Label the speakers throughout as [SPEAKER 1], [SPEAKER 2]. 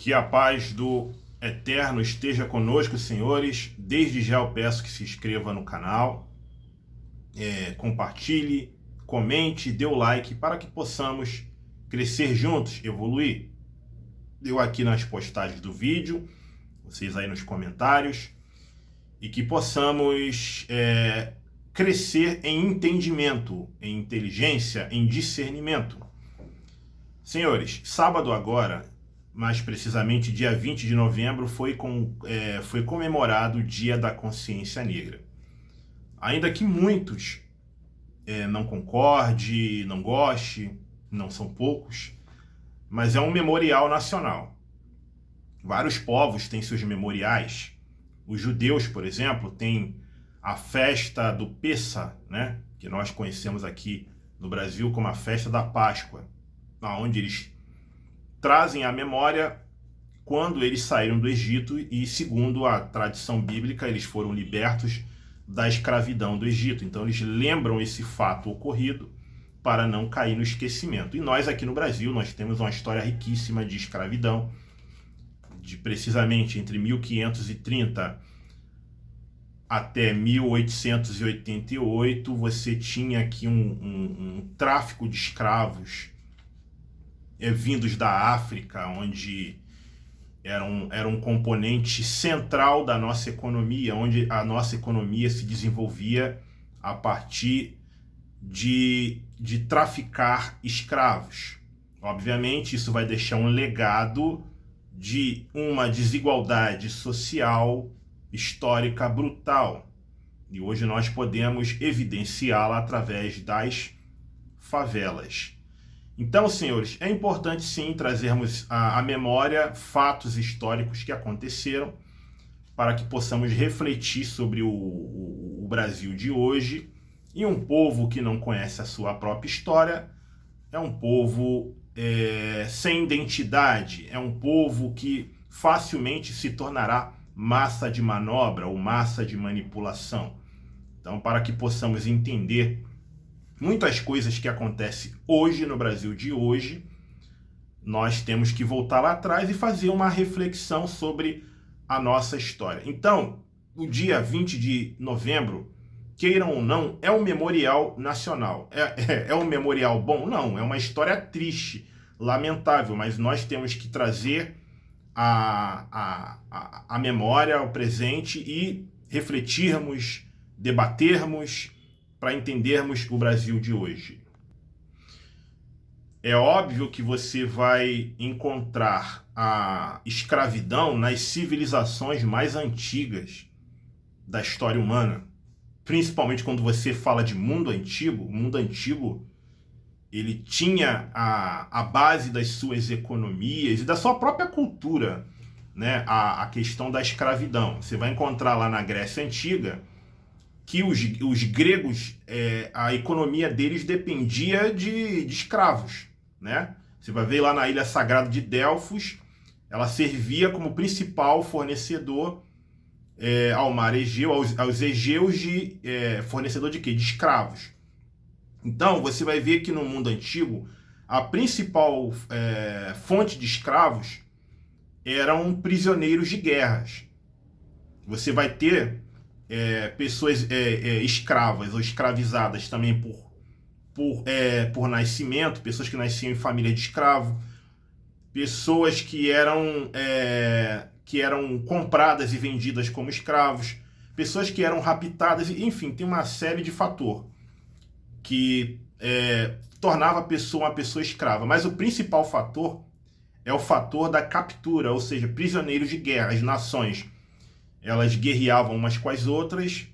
[SPEAKER 1] Que a paz do Eterno esteja conosco, senhores. Desde já eu peço que se inscreva no canal, compartilhe, comente, dê o like para que possamos crescer juntos, evoluir. Eu aqui nas postagens do vídeo, vocês aí nos comentários, e que possamos crescer em entendimento, em inteligência, em discernimento. Senhores, sábado agora, mais precisamente dia 20 de novembro, foi comemorado o Dia da Consciência Negra. Ainda que muitos não concordem, não gostem, não são poucos, mas é um memorial nacional. Vários povos têm seus memoriais. Os judeus, por exemplo, têm a festa do Pessa, né? Que nós conhecemos aqui no Brasil como a festa da Páscoa, onde eles trazem à memória quando eles saíram do Egito e, segundo a tradição bíblica, eles foram libertos da escravidão do Egito. Então eles lembram esse fato ocorrido para não cair no esquecimento. E nós aqui no Brasil, nós temos uma história riquíssima de escravidão, de precisamente entre 1530 até 1888, você tinha aqui um tráfico de escravos vindos da África, onde era um componente central da nossa economia, onde a nossa economia se desenvolvia a partir de traficar escravos. Obviamente, isso vai deixar um legado de uma desigualdade social histórica brutal. E hoje nós podemos evidenciá-la através das favelas. Então, senhores, é importante sim trazermos à memória fatos históricos que aconteceram para que possamos refletir sobre o Brasil de hoje. E um povo que não conhece a sua própria história é um povo sem identidade, é um povo que facilmente se tornará massa de manobra ou massa de manipulação. Então, para que possamos entender muitas coisas que acontecem hoje no Brasil de hoje, nós temos que voltar lá atrás e fazer uma reflexão sobre a nossa história. Então, o dia 20 de novembro, queiram ou não, é um memorial nacional. É um memorial bom? Não, é uma história triste, lamentável, mas nós temos que trazer a memória ao presente e refletirmos, debatermos, para entendermos o Brasil de hoje. É óbvio que você vai encontrar a escravidão nas civilizações mais antigas da história humana. Principalmente quando você fala de mundo antigo. O mundo antigo, ele tinha a base das suas economias e da sua própria cultura, né? A questão da escravidão. Você vai encontrar lá na Grécia Antiga que os gregos, a economia deles dependia de escravos, né? Você vai ver lá na Ilha Sagrada de Delfos, ela servia como principal fornecedor ao mar Egeu, aos egeus, fornecedor de quê? De escravos. Então, você vai ver que no mundo antigo, a principal fonte de escravos eram prisioneiros de guerras. Você vai ter pessoas escravas ou escravizadas também por nascimento, pessoas que nasciam em família de escravo, pessoas que eram compradas e vendidas como escravos, pessoas que eram raptadas, enfim, tem uma série de fatores que tornava a pessoa uma pessoa escrava. Mas o principal fator é o fator da captura, ou seja, prisioneiros de guerra. As nações, elas guerreavam umas com as outras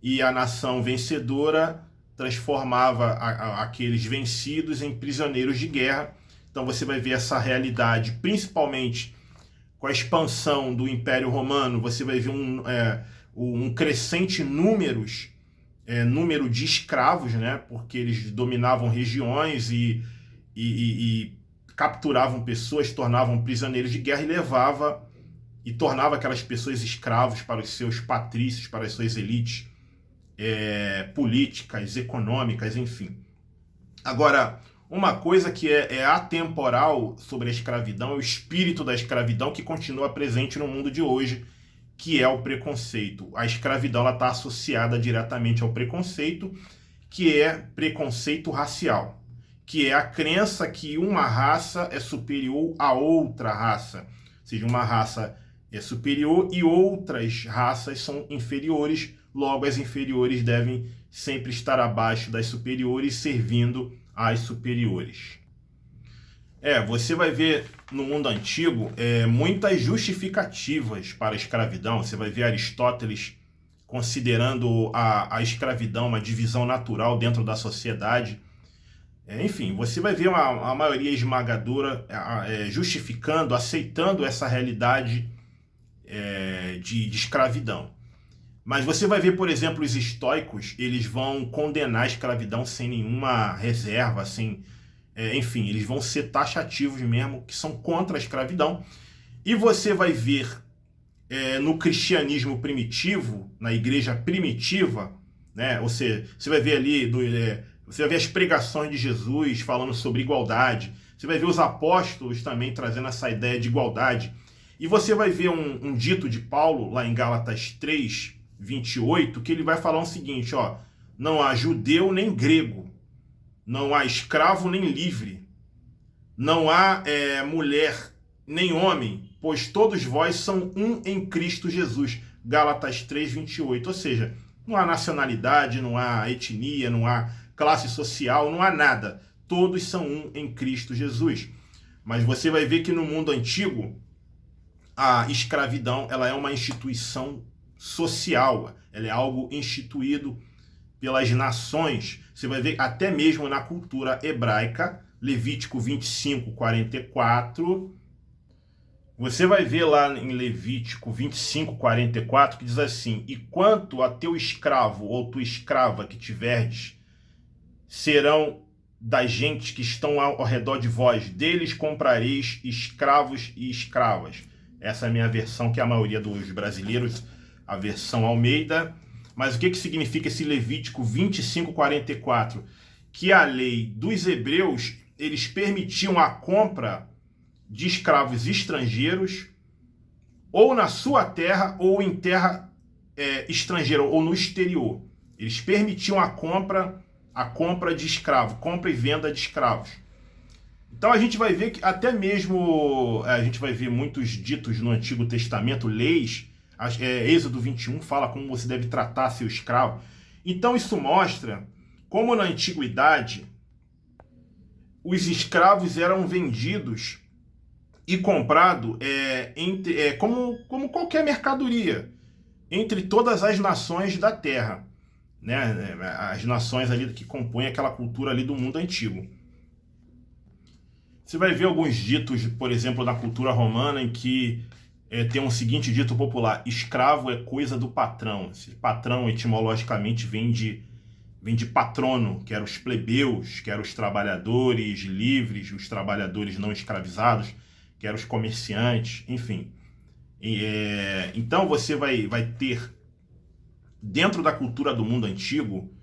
[SPEAKER 1] e a nação vencedora transformava aqueles vencidos em prisioneiros de guerra. Então você vai ver essa realidade, principalmente com a expansão do Império Romano. Você vai ver um crescente número de escravos, né? Porque eles dominavam regiões e capturavam pessoas, tornavam prisioneiros de guerra e tornava aquelas pessoas escravos para os seus patrícios, para as suas elites políticas, econômicas, enfim. Agora, Uma coisa que é atemporal sobre a escravidão é o espírito da escravidão que continua presente no mundo de hoje, que é o preconceito. A escravidão está associada diretamente ao preconceito, que é preconceito racial, que é a crença que uma raça é superior a outra raça. Ou seja, uma raça é superior e outras raças são inferiores, logo as inferiores devem sempre estar abaixo das superiores, servindo às superiores. Você vai ver no mundo antigo muitas justificativas para a escravidão. Você vai ver Aristóteles considerando a escravidão uma divisão natural dentro da sociedade. Enfim, você vai ver a maioria esmagadora justificando, aceitando essa realidade de escravidão. Mas você vai ver, por exemplo, os estoicos, eles vão condenar a escravidão sem nenhuma reserva, enfim, eles vão ser taxativos mesmo, que são contra a escravidão. E você vai ver no cristianismo primitivo, na igreja primitiva, né? Ou seja, você vai ver ali, você vai ver as pregações de Jesus falando sobre igualdade, você vai ver os apóstolos também trazendo essa ideia de igualdade. E você vai ver um dito de Paulo, lá em Gálatas 3, 28, que ele vai falar o seguinte, não há judeu nem grego, não há escravo nem livre, não há mulher nem homem, pois todos vós são um em Cristo Jesus. Gálatas 3, 28. Ou seja, não há nacionalidade, não há etnia, não há classe social, não há nada. Todos são um em Cristo Jesus. Mas você vai ver que no mundo antigo, a escravidão ela é uma instituição social, ela é algo instituído pelas nações. Você vai ver até mesmo na cultura hebraica, Levítico 25, 44. Você vai ver lá em Levítico 25, 44, que diz assim: e quanto a teu escravo ou tua escrava que tiverdes, serão das gentes que estão ao redor de vós, deles comprareis escravos e escravas. Essa é a minha versão, que é a maioria dos brasileiros, a versão Almeida. Mas o que significa esse Levítico 25, 44? Que a lei dos hebreus, eles permitiam a compra de escravos estrangeiros, ou na sua terra, ou em terra estrangeira, ou no exterior. Eles permitiam a compra de escravo, compra e venda de escravos. Então a gente vai ver que até mesmo, a gente vai ver muitos ditos no Antigo Testamento, leis, Êxodo 21 fala como você deve tratar seu escravo. Então isso mostra como na antiguidade os escravos eram vendidos e comprados como qualquer mercadoria entre todas as nações da terra, né? As nações ali que compõem aquela cultura ali do mundo antigo. Você vai ver alguns ditos, por exemplo, na cultura romana, em que tem um seguinte dito popular: escravo é coisa do patrão. Esse patrão, etimologicamente, vem de patrono, que eram os plebeus, que eram os trabalhadores livres, os trabalhadores não escravizados, que eram os comerciantes, enfim. Então você vai ter, dentro da cultura do mundo antigo,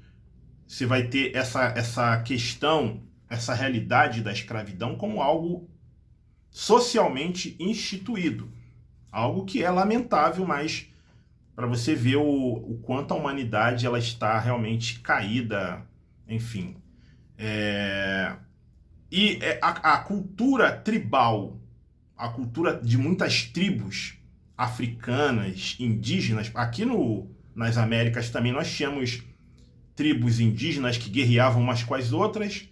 [SPEAKER 1] você vai ter essa questão, essa realidade da escravidão como algo socialmente instituído. Algo que é lamentável, mas para você ver o quanto a humanidade ela está realmente caída, enfim. A cultura tribal, a cultura de muitas tribos africanas, indígenas, aqui nas Américas também nós tínhamos tribos indígenas que guerreavam umas com as outras,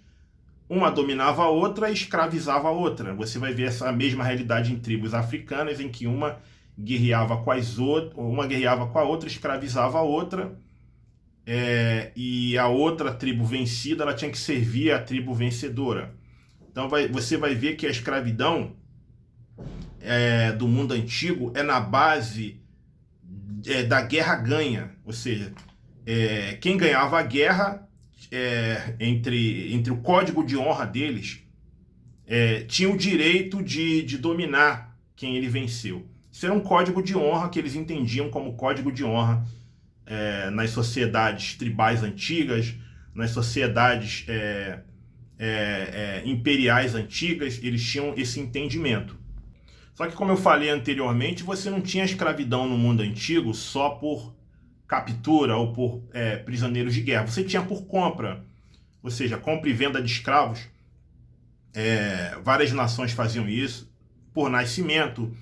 [SPEAKER 1] uma dominava a outra e escravizava a outra. Você vai ver essa mesma realidade em tribos africanas, em que uma guerreava com as outras, uma guerreava com a outra, escravizava a outra, e a outra tribo vencida ela tinha que servir a tribo vencedora. Então você vai ver que a escravidão do mundo antigo é na base da guerra ganha, ou seja, quem ganhava a guerra, entre o código de honra deles, tinha o direito de dominar quem ele venceu. Isso era um código de honra que eles entendiam como código de honra nas sociedades tribais antigas, nas sociedades imperiais antigas, eles tinham esse entendimento. Só que, como eu falei anteriormente, você não tinha escravidão no mundo antigo só por captura ou por prisioneiros de guerra. Você tinha por compra, ou seja, compra e venda de escravos. Várias nações faziam isso. Por nascimento,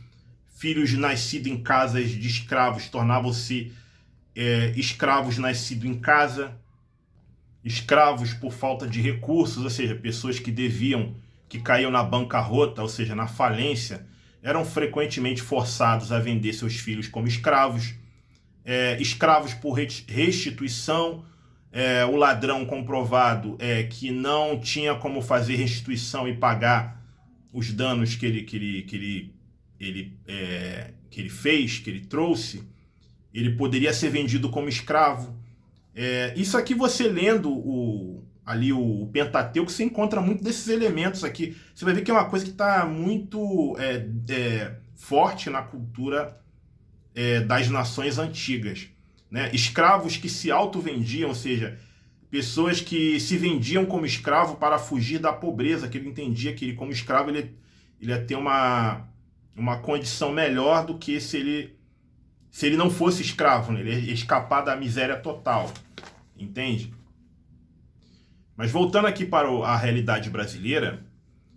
[SPEAKER 1] filhos nascidos em casas de escravos tornavam-se escravos nascidos em casa. Escravos por falta de recursos, ou seja, pessoas que deviam, que caíam na bancarrota, ou seja, na falência, eram frequentemente forçados a vender seus filhos como escravos. Escravos por restituição. O ladrão comprovado que não tinha como fazer restituição e pagar os danos que ele fez, que ele trouxe, ele poderia ser vendido como escravo. Isso aqui, você lendo ali o Pentateuco, você encontra muito desses elementos aqui. Você vai ver que é uma coisa que está muito forte na cultura das nações antigas, né? Escravos que se auto-vendiam, ou seja, pessoas que se vendiam como escravo para fugir da pobreza, que ele entendia que ele, como escravo, ele ia ter uma condição melhor do que se ele não fosse escravo, né? Ele ia escapar da miséria total, entende? Mas voltando aqui para a realidade brasileira,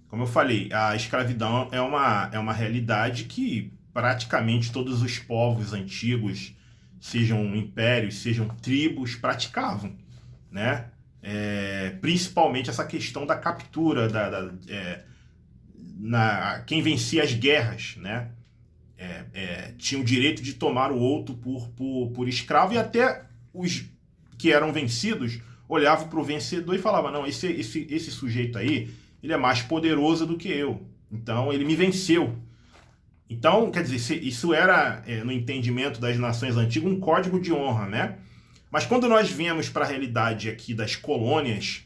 [SPEAKER 1] como eu falei, a escravidão é uma realidade que praticamente todos os povos antigos, sejam impérios, sejam tribos, praticavam, né? Principalmente essa questão da captura, quem vencia as guerras, né? Tinha o direito de tomar o outro por escravo, e até os que eram vencidos olhavam para o vencedor e falavam: não, esse sujeito aí, ele é mais poderoso do que eu, então ele me venceu. Então, quer dizer, isso era, no entendimento das nações antigas, um código de honra, né? Mas quando nós viemos para a realidade aqui das colônias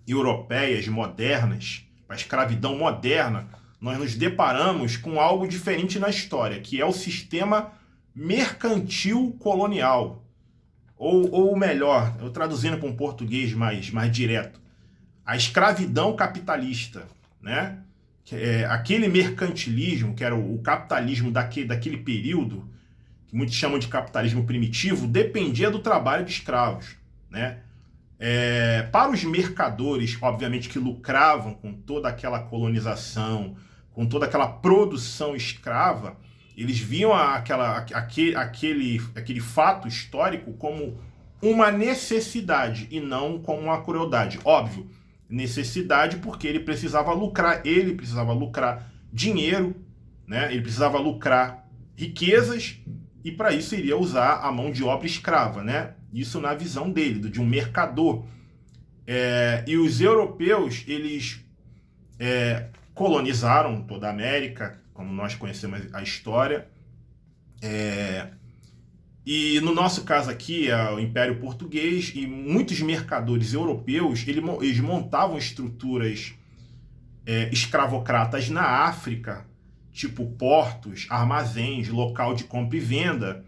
[SPEAKER 1] europeias modernas, para a escravidão moderna, nós nos deparamos com algo diferente na história, que é o sistema mercantil colonial. Ou melhor, eu traduzindo para um português mais direto, a escravidão capitalista, né? Aquele mercantilismo, que era o capitalismo daquele período, que muitos chamam de capitalismo primitivo, dependia do trabalho de escravos, né? Para os mercadores, obviamente, que lucravam com toda aquela colonização, com toda aquela produção escrava, eles viam aquele fato histórico como uma necessidade e não como uma crueldade. Óbvio, necessidade porque ele precisava lucrar dinheiro, né? Ele precisava lucrar riquezas, e para isso iria usar a mão de obra escrava, né? Isso na visão dele, de um mercador. E os europeus, eles colonizaram toda a América, como nós conhecemos a história. E no nosso caso aqui, o Império Português, e muitos mercadores europeus, eles montavam estruturas escravocratas na África, tipo portos, armazéns, local de compra e venda,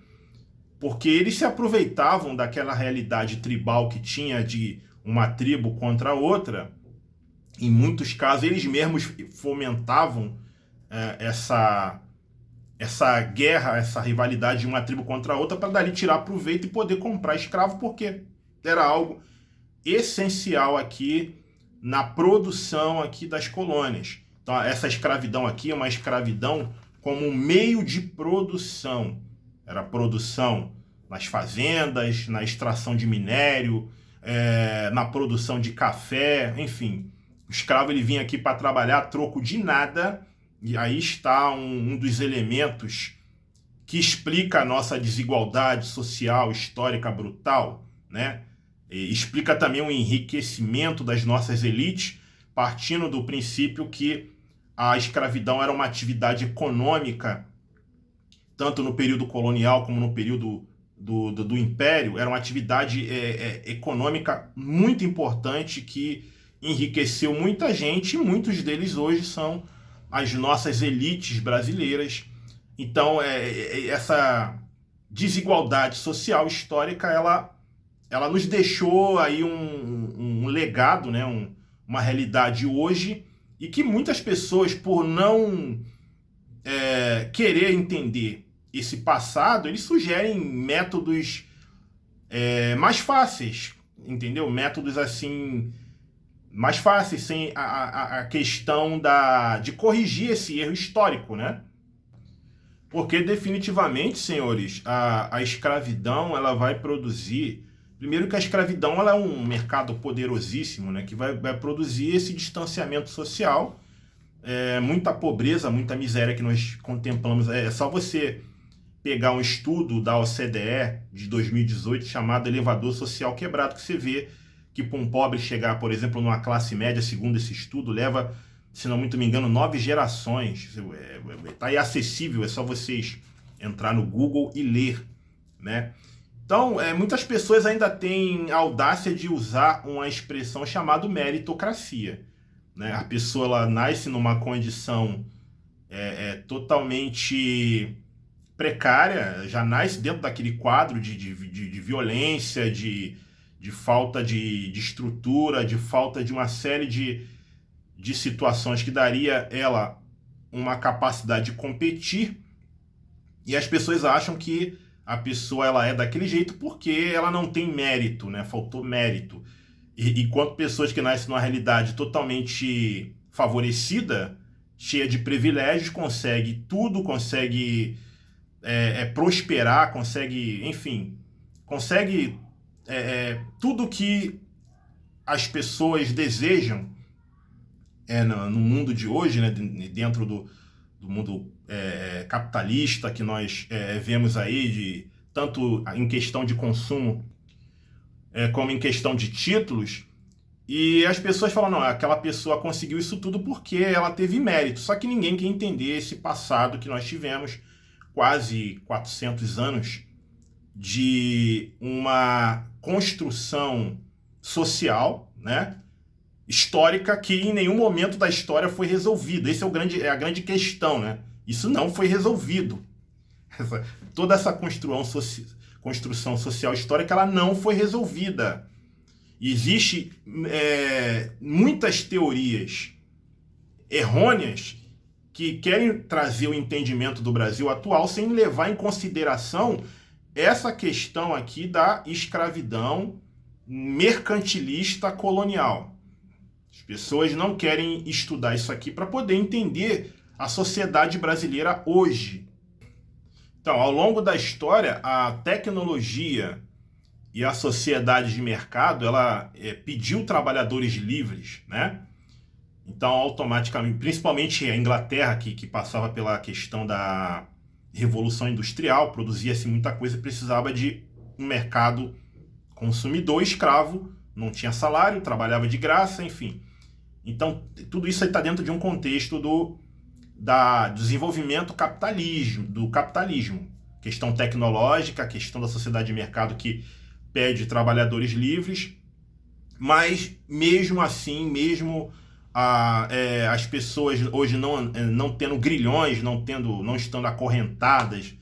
[SPEAKER 1] porque eles se aproveitavam daquela realidade tribal que tinha de uma tribo contra outra. Em muitos casos, eles mesmos fomentavam essa guerra, essa rivalidade de uma tribo contra a outra, para dali tirar proveito e poder comprar escravo, porque era algo essencial aqui na produção aqui das colônias. Então, essa escravidão aqui é uma escravidão como um meio de produção. Era produção nas fazendas, na extração de minério, na produção de café, enfim. O escravo, ele vinha aqui para trabalhar a troco de nada. E aí está um dos elementos que explica a nossa desigualdade social, histórica, brutal, né? E explica também o enriquecimento das nossas elites, partindo do princípio que a escravidão era uma atividade econômica, tanto no período colonial como no período do Império. Era uma atividade econômica muito importante que enriqueceu muita gente, e muitos deles hoje são as nossas elites brasileiras. Então, essa desigualdade social histórica, ela nos deixou aí um legado, né? uma realidade hoje e que muitas pessoas, por não querer entender esse passado, eles sugerem métodos mais fáceis, entendeu? Métodos assim mais fáceis, sem a questão de corrigir esse erro histórico, né? Porque definitivamente, senhores, a escravidão ela vai produzir. Primeiro que a escravidão ela é um mercado poderosíssimo, né? Que vai produzir esse distanciamento social, muita pobreza, muita miséria que nós contemplamos. É só você pegar um estudo da OCDE de 2018 chamado Elevador Social Quebrado, que você vê que para um pobre chegar, por exemplo, numa classe média, segundo esse estudo, leva, se não muito me engano, 9 gerações. Está aí acessível, é só vocês entrar no Google e ler, né? Então, muitas pessoas ainda têm a audácia de usar uma expressão chamada meritocracia, né? A pessoa ela nasce numa condição totalmente precária, já nasce dentro daquele quadro de violência, de falta de estrutura, de falta de uma série de situações que daria ela uma capacidade de competir, e as pessoas acham que a pessoa ela é daquele jeito porque ela não tem mérito, né? Faltou mérito. Enquanto pessoas que nascem numa realidade totalmente favorecida, cheia de privilégios, consegue tudo, consegue prosperar, consegue, enfim, consegue tudo que as pessoas desejam no mundo de hoje, né, dentro do mundo capitalista que nós vemos aí, tanto em questão de consumo como em questão de títulos. E as pessoas falam, não, aquela pessoa conseguiu isso tudo porque ela teve mérito. Só que ninguém quer entender esse passado que nós tivemos, quase 400 anos, de uma construção social, né, histórica, que em nenhum momento da história foi resolvido. Esse é a grande questão, né? Isso não foi resolvido. Toda essa construção social histórica ela não foi resolvida. Existem muitas teorias errôneas que querem trazer o entendimento do Brasil atual sem levar em consideração essa questão aqui da escravidão mercantilista colonial. As pessoas não querem estudar isso aqui para poder entender a sociedade brasileira hoje. Então, ao longo da história, a tecnologia e a sociedade de mercado, ela pediu trabalhadores livres, né? Então, automaticamente, principalmente a Inglaterra, que passava pela questão da Revolução Industrial, produzia-se muita coisa, precisava de um mercado consumidor, escravo, não tinha salário, trabalhava de graça, enfim. Então, tudo isso está dentro de um contexto do desenvolvimento do capitalismo. Questão tecnológica, questão da sociedade de mercado que pede trabalhadores livres, mas mesmo assim, mesmo as pessoas hoje não tendo grilhões, não estando acorrentadas,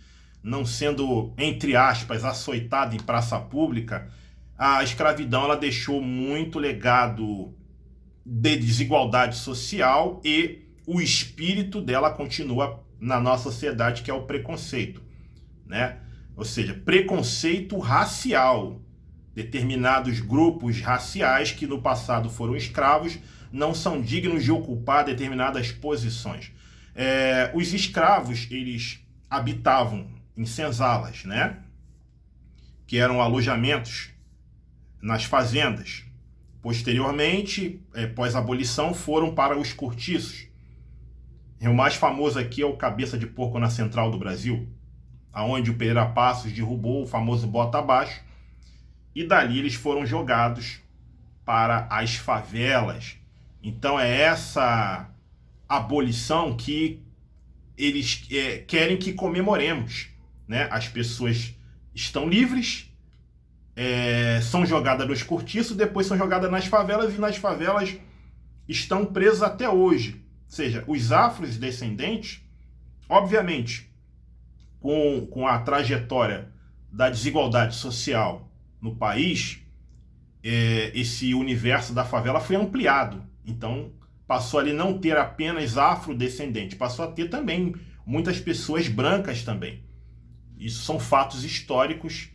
[SPEAKER 1] não sendo, entre aspas, açoitadas em praça pública, a escravidão ela deixou muito legado de desigualdade social e o espírito dela continua na nossa sociedade, que é o preconceito, né? Ou seja, preconceito racial. Determinados grupos raciais que no passado foram escravos não são dignos de ocupar determinadas posições. Os escravos, eles habitavam em senzalas, né? Que eram alojamentos nas fazendas. Posteriormente, pós abolição, foram para os cortiços. O mais famoso aqui é o Cabeça de Porco na Central do Brasil, aonde o Pereira Passos derrubou o famoso bota abaixo, e dali eles foram jogados para as favelas. Então é essa abolição que eles querem que comemoremos, né? As pessoas estão livres, são jogadas nos cortiços, depois são jogadas nas favelas, e nas favelas estão presas até hoje. Ou seja, os afrodescendentes, obviamente, com a trajetória da desigualdade social no país, esse universo da favela foi ampliado, Então, passou ali não ter apenas afrodescendente, passou a ter também muitas pessoas brancas também. Isso são fatos históricos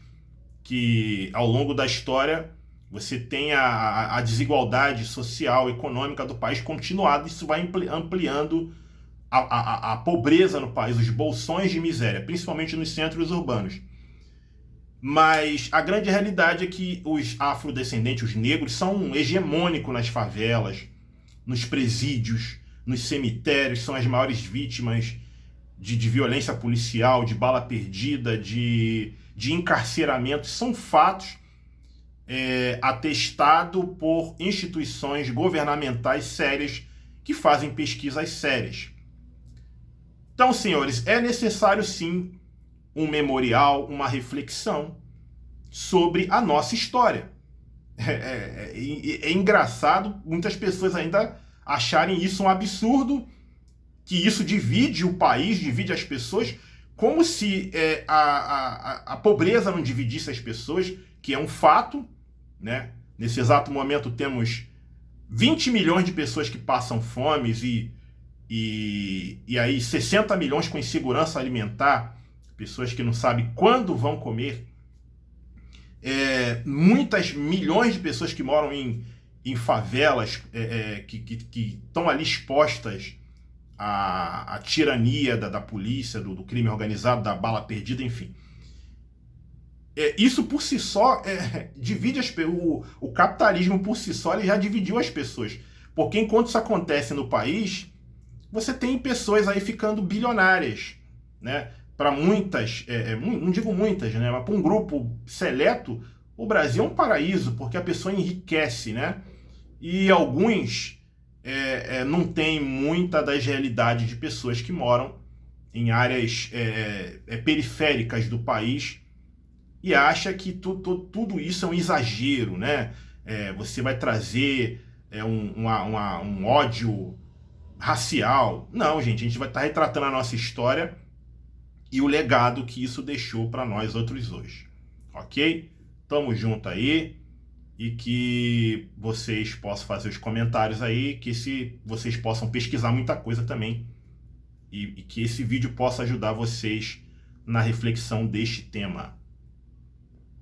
[SPEAKER 1] que, ao longo da história, você tem a desigualdade social, econômica do país continuada. Isso vai ampliando a pobreza no país, os bolsões de miséria, principalmente nos centros urbanos. Mas a grande realidade é que os afrodescendentes, os negros, são hegemônicos nas favelas, nos presídios, nos cemitérios, são as maiores vítimas de violência policial, de bala perdida, de encarceramento. São fatos atestados por instituições governamentais sérias que fazem pesquisas sérias. Então, senhores, é necessário sim um memorial, uma reflexão sobre a nossa história. É engraçado muitas pessoas ainda acharem isso um absurdo, que isso divide o país, divide as pessoas, como se a pobreza não dividisse as pessoas, que é um fato, né? Nesse exato momento temos 20 milhões de pessoas que passam fome e aí 60 milhões com insegurança alimentar, pessoas que não sabem quando vão comer, muitas milhões de pessoas que moram em favelas, que estão ali expostas à tirania da polícia, do crime organizado, da bala perdida, enfim. Isso por si só divide o capitalismo por si só, ele já dividiu as pessoas. Porque enquanto isso acontece no país, você tem pessoas aí ficando bilionárias, né? Para muitas, não digo muitas, né? Mas para um grupo seleto, o Brasil é um paraíso, porque a pessoa enriquece, né? E alguns não têm muita das realidades de pessoas que moram em áreas periféricas do país e acha que tudo isso é um exagero, né? Você vai trazer um ódio racial. Não, gente, a gente vai estar retratando a nossa história e o legado que isso deixou para nós outros hoje, ok? Tamo junto aí e que vocês possam fazer os comentários aí, que vocês possam pesquisar muita coisa também e que esse vídeo possa ajudar vocês na reflexão deste tema.